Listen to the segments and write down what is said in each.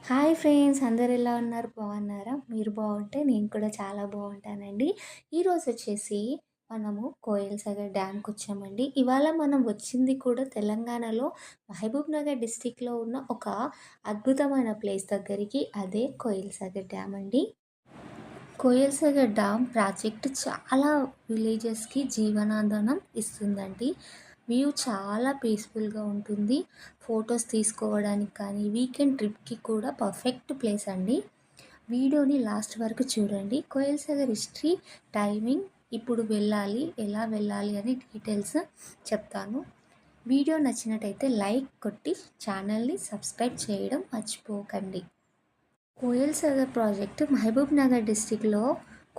Hi friends, అందరు ఎలా ఉన్నారు? బాగున్నారా? మీరు బాగుంటే నేను కూడా చాలా బాగుంటానండి. ఈరోజు వచ్చేసి మనము కోయిల్ సాగర్ డ్యామ్కి వచ్చామండి. ఇవాళ మనం వచ్చింది కూడా తెలంగాణలో మహబూబ్ నగర్ డిస్టిక్లో ఉన్న ఒక అద్భుతమైన ప్లేస్ దగ్గరికి, అదే కోయిల్ సాగర్ డ్యామ్ అండి. కోయిల్ సాగర్ డ్యామ్ ప్రాజెక్ట్ చాలా విలేజెస్కి జీవనాధారం ఇస్తుందండి. వ్యూ చాలా పీస్ఫుల్గా ఉంటుంది. ఫొటోస్ తీసుకోవడానికి కానీ వీకెండ్ ట్రిప్కి కూడా పర్ఫెక్ట్ ప్లేస్ అండి. వీడియోని లాస్ట్ వరకు చూడండి. కోయిల్ సాగర్ హిస్టరీ, టైమింగ్, ఇప్పుడు వెళ్ళాలి, ఎలా వెళ్ళాలి అని డీటెయిల్స్ చెప్తాను. వీడియో నచ్చినట్టయితే లైక్ కొట్టి ఛానల్ని సబ్స్క్రైబ్ చేయడం మర్చిపోకండి. కోయల్ సాగర్ ప్రాజెక్ట్ మహబూబ్ నగర్ డిస్టిక్లో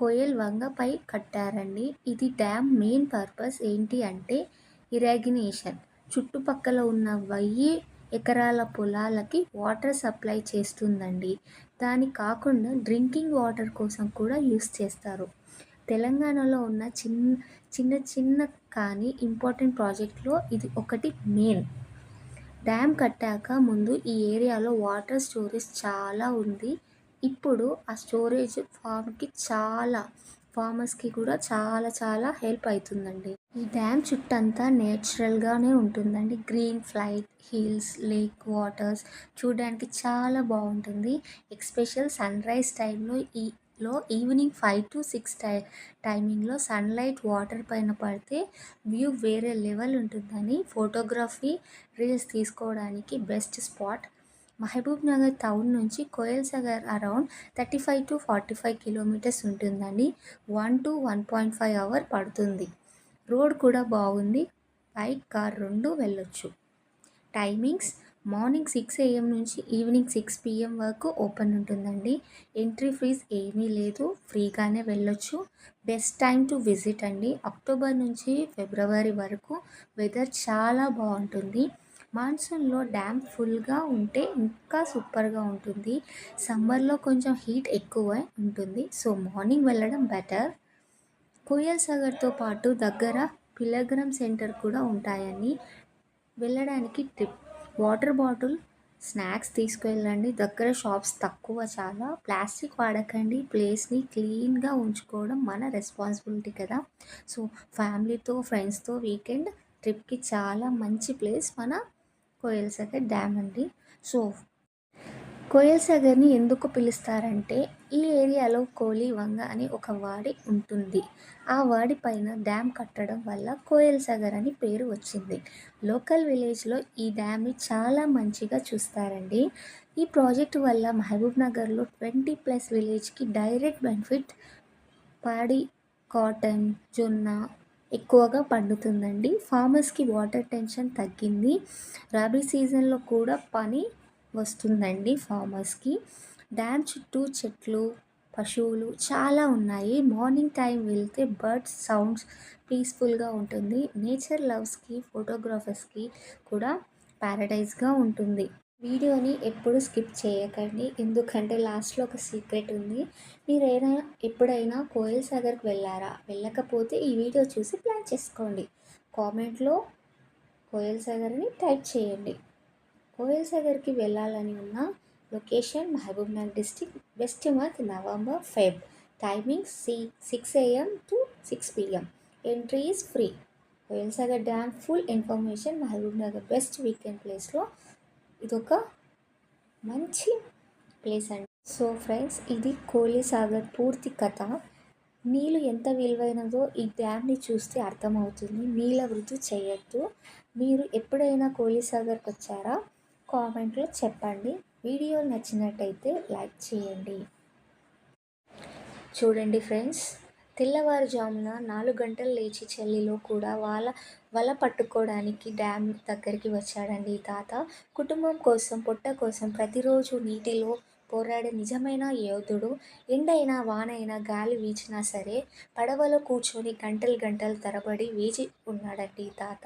కోయల్ వంగపై కట్టారండి. ఇది డ్యామ్ మెయిన్ పర్పస్ ఏంటి అంటే ఇరాగినేషన్. చుట్టుపక్కల ఉన్న 1000 ఎకరాల పొలాలకి వాటర్ సప్లై చేస్తుందండి. దాని కాకుండా డ్రింకింగ్ వాటర్ కోసం కూడా యూస్ చేస్తారు. తెలంగాణలో ఉన్న చిన్న చిన్న కానీ ఇంపార్టెంట్ ప్రాజెక్ట్లో ఇది ఒకటి మెయిన్. డ్యామ్ కట్టాక ముందు ఈ ఏరియాలో వాటర్ స్టోరేజ్ చాలా ఉంది. ఇప్పుడు ఆ స్టోరేజ్ ఫార్మర్స్కి కూడా చాలా చాలా హెల్ప్ అవుతుందండి. ఈ డ్యామ్ చుట్టంతా నేచురల్గానే ఉంటుందండి. Green flight hills, lake waters చూడడానికి చాలా బాగుంటుంది. ఎస్పెషల్ సన్ రైజ్ టైంలో ఈవినింగ్ 5 to 6 టైమింగ్లో సన్లైట్ వాటర్ పైన పడితే వ్యూ వేరే లెవెల్ ఉంటుందని ఫోటోగ్రఫీ, రీల్స్ తీసుకోవడానికి best spot. Mahabubnagar town నుంచి Koil Sagar around 35 to 45 kilometres ఉంటుందండి. 1 to 1.5 అవర్ పడుతుంది. రోడ్ కూడా బాగుంది. బైక్, కార్ రెండు వెళ్ళొచ్చు. టైమింగ్స్ మార్నింగ్ 6 AM నుంచి ఈవినింగ్ 6 PM వరకు ఓపెన్ ఉంటుందండి. ఎంట్రీ ఫీజ్ ఏమీ లేదు, ఫ్రీగానే వెళ్ళొచ్చు. బెస్ట్ టైం టు విజిట్ అండి. అక్టోబర్ నుంచి ఫిబ్రవరి వరకు వెదర్ చాలా బాగుంటుంది. మాన్సూన్లో డ్యామ్ ఫుల్గా ఉంటే ఇంకా సూపర్గా ఉంటుంది. సమ్మర్లో కొంచెం హీట్ ఎక్కువ ఉంటుంది, సో మార్నింగ్ వెళ్ళడం బెటర్. కోయల్ సాగర్తో పాటు దగ్గర పిలగ్రమ్ సెంటర్ కూడా ఉంటాయని వెళ్ళడానికి ట్రిప్. వాటర్ బాటిల్, స్నాక్స్ తీసుకువెళ్ళండి. దగ్గర షాప్స్ తక్కువ చాలా. ప్లాస్టిక్ వాడకండి. ప్లేస్ని క్లీన్గా ఉంచుకోవడం మన రెస్పాన్సిబిలిటీ కదా. సో ఫ్యామిలీతో ఫ్రెండ్స్తో వీకెండ్ ట్రిప్కి చాలా మంచి ప్లేస్ మన కోయల్ సాగర్ డ్యామ్ అండి. సో కోయల్ సాగర్ని ఎందుకు పిలుస్తారంటే ఈ ఏరియాలో కోలి వంగ అని ఒక వాడి ఉంటుంది. ఆ వాడి పైన డ్యామ్ కట్టడం వల్ల కోయల్ సాగర్ అని పేరు వచ్చింది. లోకల్ విలేజ్లో ఈ డ్యామ్ని చాలా మంచిగా చూస్తారండి. ఈ ప్రాజెక్టు వల్ల మహబూబ్ నగర్లో 20+ విలేజ్కి డైరెక్ట్ బెనిఫిట్. పాడి, కాటన్, జొన్న ఎక్కువగా పండుతుందండి. ఫార్మర్స్కి వాటర్ టెన్షన్ తగ్గింది. రబీ సీజన్లో కూడా పని వస్తుందండి ఫార్మర్స్కి. డ్యామ్ చుట్టూ చెట్లు, పశువులు చాలా ఉన్నాయి. మార్నింగ్ టైం వెళ్తే బర్డ్స్ సౌండ్స్ పీస్ఫుల్గా ఉంటుంది. నేచర్ లవ్స్కి, ఫోటోగ్రాఫర్స్కి కూడా ప్యారడైజ్గా ఉంటుంది. వీడియోని ఎప్పుడు స్కిప్ చేయకండి, ఎందుకంటే లాస్ట్లో ఒక సీక్రెట్ ఉంది. ఎప్పుడైనా కోయల్ సాగర్కి వెళ్ళారా? వెళ్ళకపోతే ఈ వీడియో చూసి ప్లాన్ చేసుకోండి. కామెంట్లో కోయల్ సాగర్ అని టైప్ చేయండి. కోయల్ సాగర్కి వెళ్ళాలని ఉన్న location Mahabubnagar district. Best month November, Feb. Timing 6 AM to 6 PM. Entry is free. Koyal Sagar dam full information Mahabubnagar best weekend ప్లేస్లో ఇదొక మంచి ప్లేస్ అండి. సో ఫ్రెండ్స్, ఇది కోయల్ సాగర్ పూర్తి కథ. నీళ్ళు ఎంత విలువైనదో ఈ డ్యామ్ని చూస్తే అర్థమవుతుంది. నీళ్ళ వృధా చేయొద్దు. మీరు ఎప్పుడైనా కోయల్ సాగర్కి వచ్చారా? కామెంట్లో చెప్పండి. వీడియో నచ్చినట్టయితే లైక్ చేయండి. చూడండి ఫ్రెండ్స్, తెల్లవారుజామున 4 గంటలు లేచి చలిలో కూడా వల పట్టుకోవడానికి డ్యామ్ దగ్గరికి వచ్చాడండి ఈ తాత. కుటుంబం కోసం, పొట్ట కోసం ప్రతిరోజు నీటిలో పోరాడే నిజమైన యోధుడు. ఎండైనా వానైనా గాలి వీచినా సరే పడవలో కూర్చొని గంటలు గంటలు తరబడి వేచి ఉన్నాడండి ఈ తాత.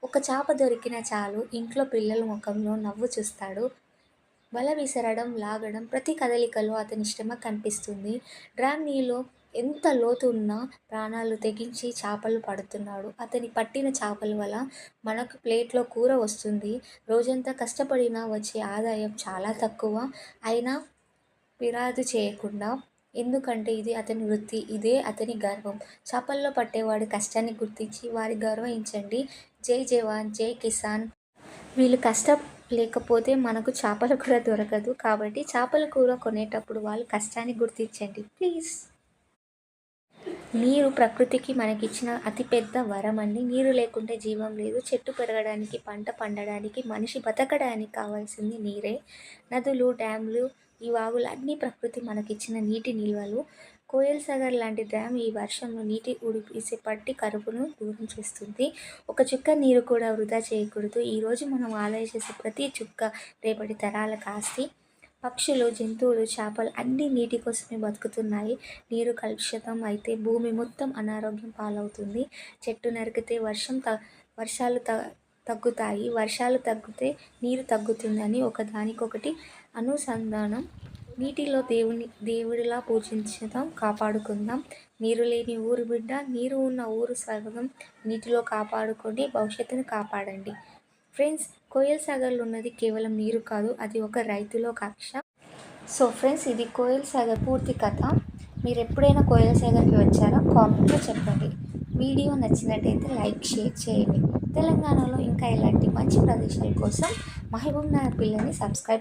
ఒక చేప దొరికినా చాలు ఇంట్లో పిల్లల ముఖంలో నవ్వు చూస్తాడు. వల విసరడం, లాగడం ప్రతి కదలికలో అతని శ్రమ కనిపిస్తుంది. డ్యామ్ నీళ్ళు ఎంత లోతు ఉన్నా ప్రాణాలు తెగించి చేపలు పడుతున్నాడు. అతని పట్టిన చేపల వల్ల మనకు ప్లేట్‌లో కూర వస్తుంది. రోజంతా కష్టపడినా వచ్చే ఆదాయం చాలా తక్కువ. అయినా ఫిర్యాదు చేయకుండా, ఎందుకంటే ఇది అతని వృత్తి. ఇదే అతని గర్వం. చేపల్లో పట్టేవాడి కష్టాన్ని గుర్తించి వారి గౌరవించండి. జై జవాన్, జై కిసాన్. వీళ్ళు కష్టం లేకపోతే మనకు చేపల కూర దొరకదు. కాబట్టి చేపల కూర కొనేటప్పుడు వాళ్ళ కష్టాన్ని గుర్తించండి ప్లీజ్. నీరు ప్రకృతికి మనకిచ్చిన అతిపెద్ద వరమండి. నీరు లేకుంటే జీవం లేదు. చెట్టు పెరగడానికి, పంట పండడానికి, మనిషి బతకడానికి కావాల్సింది నీరే. నదులు, డ్యామ్లు, ఈ వాగులు అన్నీ ప్రకృతి మనకిచ్చిన నీటి నిల్వలు. కోయల్ సాగర్ లాంటి డ్యామ్ ఈ వర్షంలో నీటి ఉడిపేసి పట్టి కరువును దూరం చేస్తుంది. ఒక చుక్క నీరు కూడా వృధా చేయకూడదు. ఈరోజు మనం ఆదా చేసే ప్రతి చుక్క రేపటి తరాలకు ఆస్తి. పక్షులు, జంతువులు, చేపలు అన్నీ నీటి కోసమే బతుకుతున్నాయి. నీరు కలుషితం అయితే భూమి మొత్తం అనారోగ్యం పాలవుతుంది. చెట్టు నరికితే వర్షాలు తగ్గుతాయి. వర్షాలు తగ్గితే నీరు తగ్గుతుందని ఒకదానికొకటి అనుసంధానం. నీటిలో దేవుడిలా పూజించుదాం, కాపాడుకుందాం. నీరు లేని ఊరు బిడ్డ, నీరు ఉన్న ఊరు స్వర్గం. నీటిలో కాపాడుకోండి, భవిష్యత్తును కాపాడండి. ఫ్రెండ్స్, కోయల్ సాగర్లో ఉన్నది కేవలం నీరు కాదు, అది ఒక రైతులో కక్ష. సో ఫ్రెండ్స్, ఇది కోయల్ సాగర్ పూర్తి కథ. మీరు ఎప్పుడైనా కోయల్ సాగర్కి వచ్చారా? కామెంట్లో చెప్పండి. వీడియో నచ్చినట్టయితే లైక్, షేర్ చేయండి. తెలంగాణలో ఇంకా ఇలాంటి మంచి ప్రదేశాల కోసం మహబూబ్ నగర్ పిల్లని సబ్స్క్రైబ్